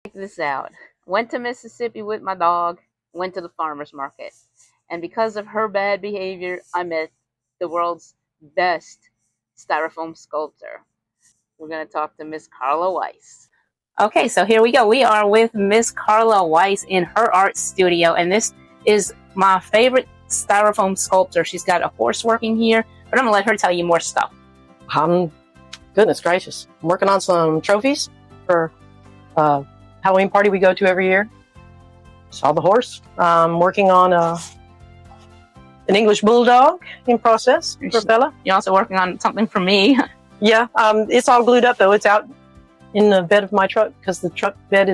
Check this out. Went to Mississippi with my dog, went to the farmer's market. And because of her bad behavior, I met the world's best styrofoam sculptor. We're going to talk to Miss Karla Weiss. Okay, so here we go. We are with Miss Karla Weiss in her art studio, and this is my favorite styrofoam sculptor. She's got a horse working here, but I'm going to let her tell you more stuff. Goodness gracious. I'm working on some trophies for Halloween party we go to every year. Saw the horse. I'm working on an English bulldog in process for Bella. You're also working on something for me. Yeah, it's all glued up though. It's out in the bed of my truck because the truck bed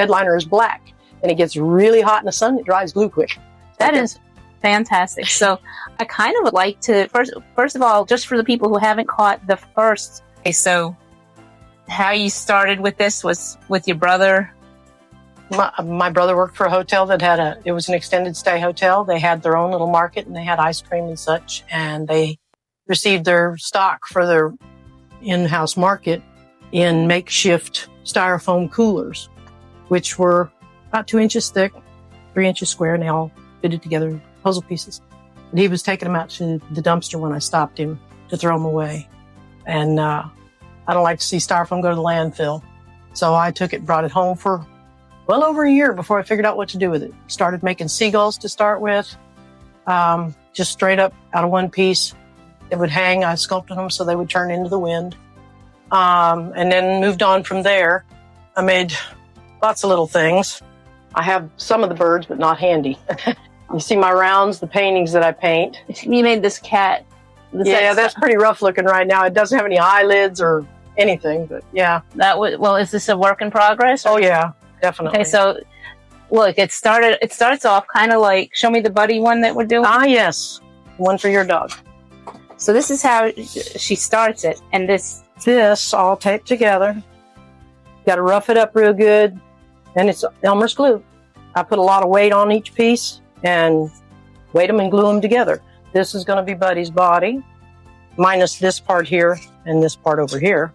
liner is black and it gets really hot in the sun. It dries glue quick. That is fantastic. So I kind of would like to, first of all, just for the people who haven't caught the first, okay, so how you started with this was with your brother? My brother worked for a hotel that it was an extended stay hotel. They had their own little market and they had ice cream and such, and they received their stock for their in-house market in makeshift styrofoam coolers, which were about 2 inches thick, 3 inches square, and they all fitted together, puzzle pieces. And he was taking them out to the dumpster when I stopped him to throw them away. And I don't like to see styrofoam go to the landfill. So I took it, brought it home for well over a year before I figured out what to do with it. Started making seagulls to start with, just straight up out of one piece. They would hang. I sculpted them so they would turn into the wind. And then moved on from there. I made lots of little things. I have some of the birds, but not handy. You see my rounds, the paintings that I paint. You made this cat. Yeah, that's pretty rough looking right now. It doesn't have any eyelids or anything, but yeah. Well, is this a work in progress? Oh yeah, definitely. Okay, so look, it starts off kind of like, show me the buddy one that we're doing. Ah, yes. One for your dog. So this is how she starts it. And this all taped together. Got to rough it up real good. And it's Elmer's glue. I put a lot of weight on each piece and weight them and glue them together. This is going to be Buddy's body, minus this part here and this part over here.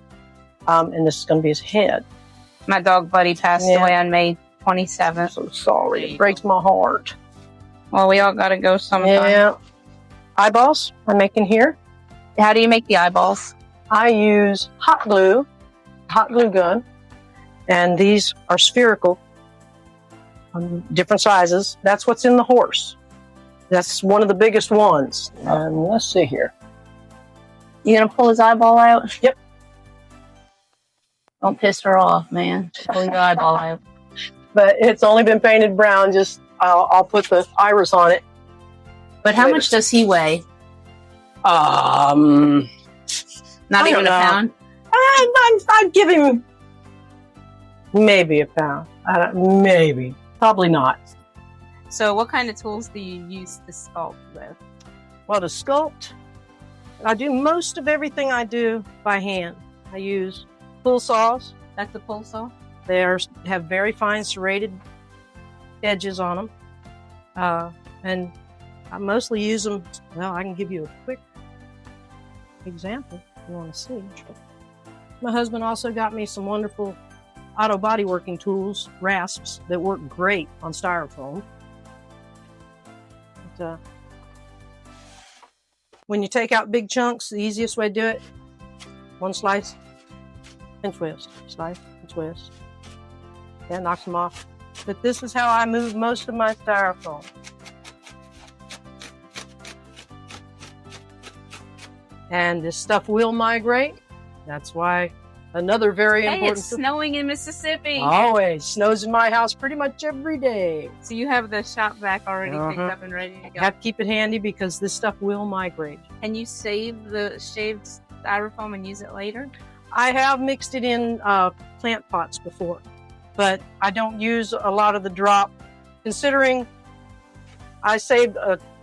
And this is going to be his head. My dog Buddy passed away on May 27th. So sorry. It breaks my heart. Well, we all got to go sometime. Yeah. Eyeballs I'm making here. How do you make the eyeballs? I use hot glue gun. And these are spherical, different sizes. That's what's in the horse. That's one of the biggest ones. And let's see here. You gonna pull his eyeball out? Yep. Don't piss her off, man. Pull your eyeball out. But it's only been painted brown. Just I'll put the iris on it. But how much does he weigh? Not even a pound? I'd give him maybe a pound. Maybe. Probably not. So what kind of tools do you use to sculpt with? Well, to sculpt, I do most of everything I do by hand. I use pull saws. That's a pull saw? They have very fine serrated edges on them. And I mostly use them, well, I can give you a quick example if you want to see. My husband also got me some wonderful auto body working tools, rasps, that work great on styrofoam. But, when you take out big chunks, the easiest way to do it, one slice and twist, slice and twist. That knocks them off. But this is how I move most of my styrofoam. And this stuff will migrate. That's why another very important... It's snowing in Mississippi. Always. Snows in my house pretty much every day. So you have the shop vac already picked up and ready to go. Have to keep it handy because this stuff will migrate. Can you save the shaved styrofoam and use it later? I have mixed it in plant pots before, but I don't use a lot of the drop. Considering I saved,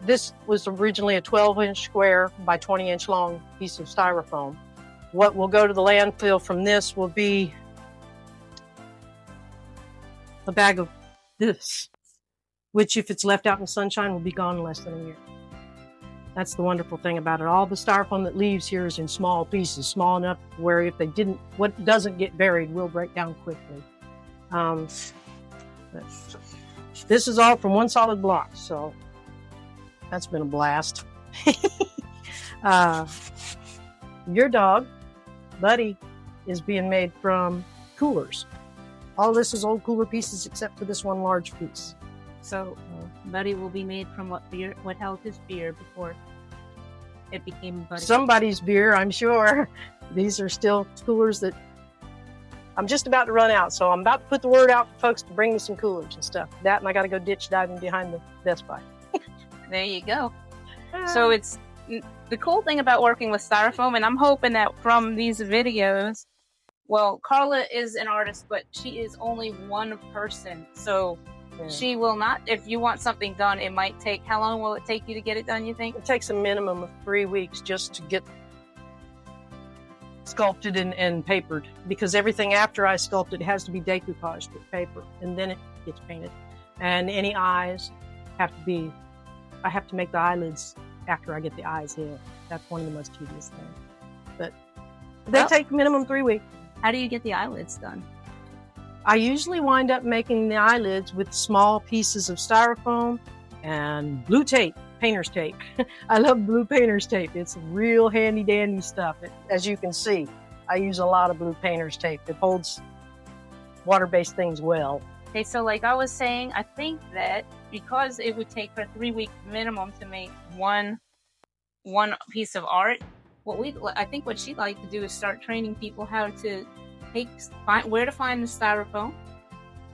this was originally a 12-inch square by 20-inch long piece of styrofoam. What will go to the landfill from this will be a bag of this, which if it's left out in the sunshine will be gone in less than a year. That's the wonderful thing about it. All the styrofoam that leaves here is in small pieces, small enough where if what doesn't get buried will break down quickly. Um, this is all from one solid block, so that's been a blast. Your dog, Buddy, is being made from coolers. All this is old cooler pieces except for this one large piece. So Buddy will be made from what beer? What held his beer before it became Buddy? Somebody's beer, I'm sure. These are still coolers that I'm just about to run out, so I'm about to put the word out for folks to bring me some coolers and stuff. That, and I got to go ditch diving behind the Best Buy. There you go. So it's the cool thing about working with Styrofoam, and I'm hoping that from these videos, well, Karla is an artist, but she is only one person. So she will not, if you want something done, it might take, how long will it take you to get it done, you think? It takes a minimum of 3 weeks just to get sculpted and papered, because everything after I sculpt it has to be decoupaged with paper, and then it gets painted. And any eyes have to be, I have to make the eyelids after I get the eyes in. That's one of the most tedious things. But they take minimum 3 weeks. How do you get the eyelids done? I usually wind up making the eyelids with small pieces of Styrofoam and blue tape, painter's tape. I love blue painter's tape. It's real handy dandy stuff. As you can see, I use a lot of blue painter's tape. It holds water-based things well. Okay, so like I was saying, I think that because it would take her 3 weeks minimum to make one piece of art, I think what she'd like to do is start training people how to where to find the Styrofoam,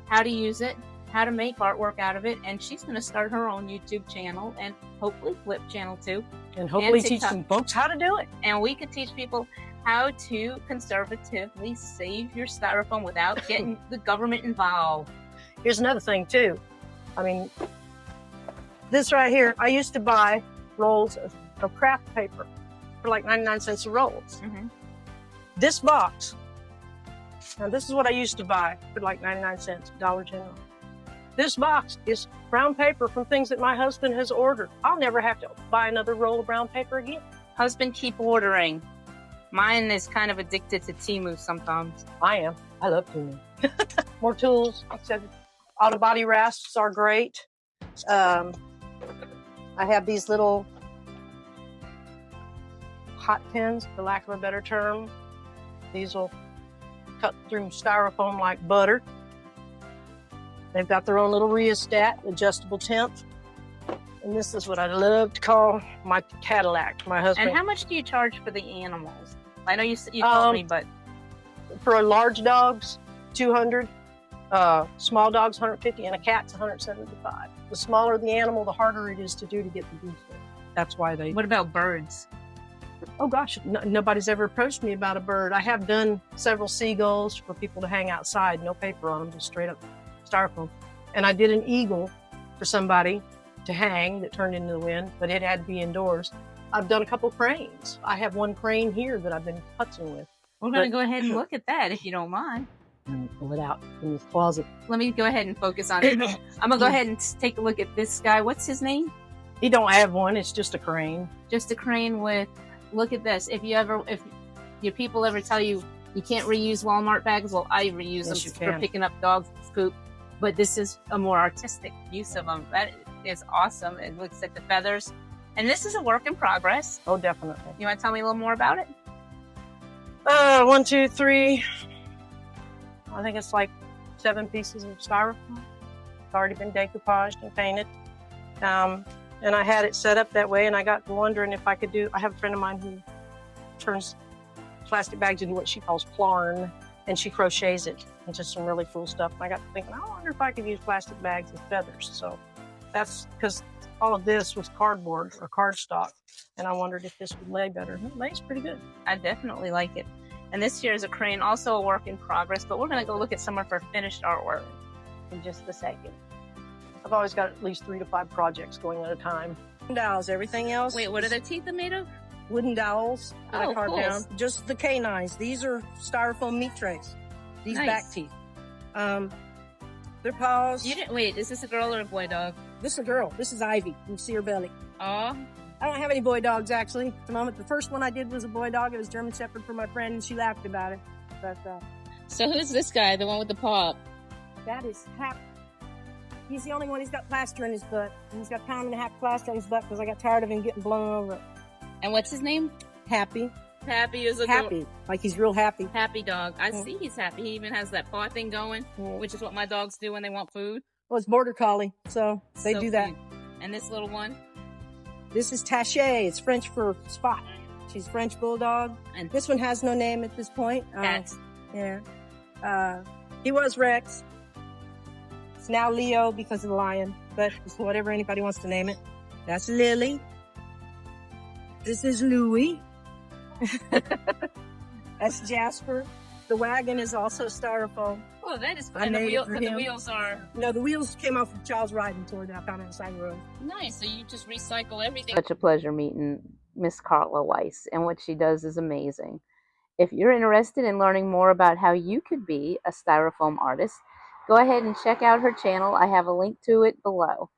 how to use it, how to make artwork out of it, and she's going to start her own YouTube channel and hopefully Flip channel too. And hopefully teach some folks how to do it. And we could teach people how to conservatively save your Styrofoam without getting the government involved. Here's another thing too. I mean, this right here, I used to buy rolls of craft paper for like 99 cents a roll. Mm-hmm. This box, now this is what I used to buy for like 99 cents, Dollar General. This box is brown paper from things that my husband has ordered. I'll never have to buy another roll of brown paper again. Husband, keep ordering. Mine is kind of addicted to Temu sometimes. I am. I love Temu. More tools. Auto body rasps are great. I have these little hot pins, for lack of a better term. These will cut through Styrofoam like butter. They've got their own little rheostat, adjustable temp. And this is what I love to call my Cadillac, my husband. And how much do you charge for the animals? I know you told me, but... For large dogs, $200. Small dogs, $150, and a cat's $175. The smaller the animal, the harder it is to do to get the beef in. That's why they... What about birds? Oh gosh, nobody's ever approached me about a bird. I have done several seagulls for people to hang outside, no paper on them, just straight up Styrofoam. And I did an eagle for somebody to hang that turned into the wind, but it had to be indoors. I've done a couple cranes. I have one crane here that I've been putzing with. We're going to go ahead and look at that, if you don't mind. And pull it out from this closet. Let me go ahead and focus on it. I'm going to go ahead and take a look at this guy. What's his name? He don't have one. It's just a crane. Just a crane with, look at this. If your people ever tell you you can't reuse Walmart bags, well, I reuse them for picking up dog poop. But this is a more artistic use of them. That is awesome. It looks at the feathers. And this is a work in progress. Oh, definitely. You want to tell me a little more about it? 1, 2, 3. I think it's like 7 pieces of Styrofoam. It's already been decoupaged and painted. And I had it set up that way, and I got to wondering if I could do, I have a friend of mine who turns plastic bags into what she calls plarn, and she crochets it into some really cool stuff. And I got to thinking, I wonder if I could use plastic bags as feathers. So that's because all of this was cardboard or cardstock, and I wondered if this would lay better. It lays pretty good. I definitely like it. And this here is a crane, also a work in progress, but we're going to go look at some of her finished artwork in just a second. I've always got at least 3 to 5 projects going at a time. Dowels, everything else. Wait, what are their teeth made of? Wooden dowels that I carved cool. down. Just the canines. These are Styrofoam meat trays. These Nice. back teeth. Their paws. Wait, is this a girl or a boy dog? This is a girl. This is Ivy. You can see her belly. Oh, I don't have any boy dogs, actually. At the moment, the first one I did was a boy dog. It was German Shepherd for my friend, and she laughed about it. But so who's this guy, the one with the paw up? That is Happy. He's the only one who's got plaster in his butt. And he's got a pound and a half plaster in his butt because I got tired of him getting blown over. And what's his name? Happy. Happy is a Happy. Like he's real happy. Happy dog. I see he's happy. He even has that paw thing going, which is what my dogs do when they want food. Well, it's border collie, so they do that. Cute. And this little one? This is Taché. It's French for Spot. She's French bulldog. And this one has no name at this point. Cats. Yeah. He was Rex. It's now Leo because of the lion, but it's whatever anybody wants to name it. That's Lily. This is Louie. That's Jasper. The wagon is also styrofoam. Oh, that is fun. I And made it for the him. wheels are... No, the wheels came off of Charles riding toward that found on the side of the road. Nice. So you just recycle everything. Such a pleasure meeting Miss Karla Weiss, and what she does is amazing. If you're interested in learning more about how you could be a styrofoam artist, go ahead and check out her channel. I have a link to it below.